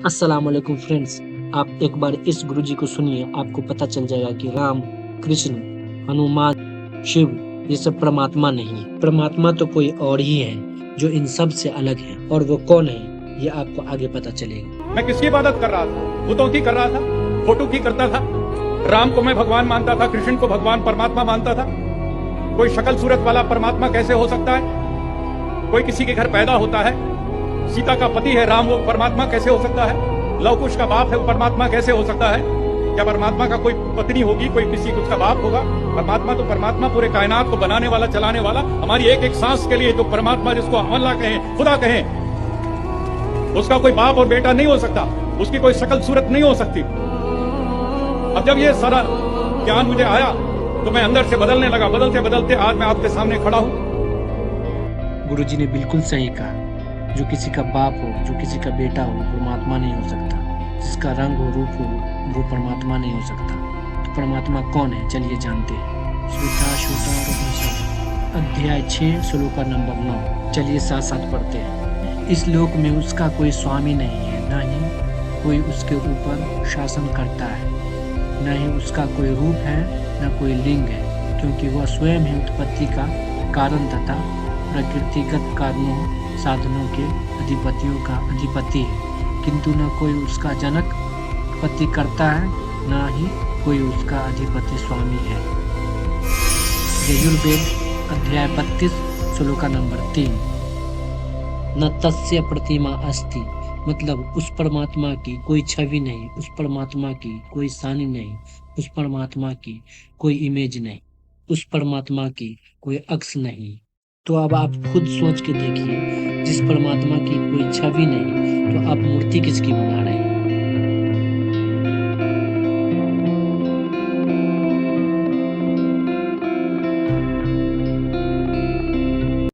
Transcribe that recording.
अस्सलाम वालेकुम फ्रेंड्स। आप एक बार इस गुरुजी को सुनिए, आपको पता चल जाएगा कि राम, कृष्ण, हनुमान, शिव ये सब परमात्मा नहीं है। परमात्मा तो कोई और ही है जो इन सब से अलग है, और वो कौन है ये आपको आगे पता चलेगा। मैं किसकी इबादत कर रहा था? बुतों की कर रहा था, फोटो की करता था। राम को मैं भगवान मानता था, कृष्ण को भगवान परमात्मा मानता था। कोई शक्ल सूरत वाला परमात्मा कैसे हो सकता है? कोई किसी के घर पैदा होता है, सीता का पति है राम, वो परमात्मा कैसे हो सकता है? लव कुश का बाप है, वो परमात्मा कैसे हो सकता है? क्या परमात्मा का कोई पत्नी होगी, कोई किसी उसका बाप होगा? परमात्मा तो परमात्मा, पूरे कायनात को बनाने वाला, चलाने वाला, हमारी एक एक सांस के लिए जो परमात्मा, जिसको हम अल्लाह कहें, खुदा कहें, उसका कोई बाप और बेटा नहीं हो सकता, उसकी कोई शक्ल सूरत नहीं हो सकती। अब जब ये सारा ज्ञान मुझे आया तो मैं अंदर से बदलने लगा। बदलते बदलते आज मैं आपके सामने खड़ा हूं। गुरुजी ने बिल्कुल सही कहा। जो किसी का बाप हो, जो किसी का बेटा हो, परमात्मा नहीं हो सकता। जिसका रंग हो, रूप हो, वो परमात्मा नहीं हो सकता। तो परमात्मा कौन है, चलिए जानते हैं। श्वेता श्वेता और उपनिषद अध्याय 6 श्लोक नंबर 9। चलिए साथ साथ पढ़ते हैं। इस लोक में उसका कोई स्वामी नहीं है, न ही कोई उसके ऊपर शासन करता है, न ही उसका कोई रूप है, न कोई लिंग है, क्योंकि वह स्वयं ही उत्पत्ति का कारण तथा प्रकृतिगत कारणों साधनों के अधिपतियों का अधिपति है, किंतु न कोई उसका जनक उत्पत्ति करता है, न ही कोई उसका अधिपति स्वामी है। यजुर्वेद अध्याय 32 श्लोक नंबर 3। न तस्य प्रतिमा अस्ति, मतलब उस परमात्मा की कोई छवि नहीं, उस परमात्मा की कोई सानी नहीं, उस परमात्मा की कोई इमेज नहीं, उस परमात्मा की कोई अक्स नहीं। तो अब आप खुद सोच के देखिए, जिस परमात्मा की कोई छवि नहीं, तो आप मूर्ति किसकी बना रहे हैं?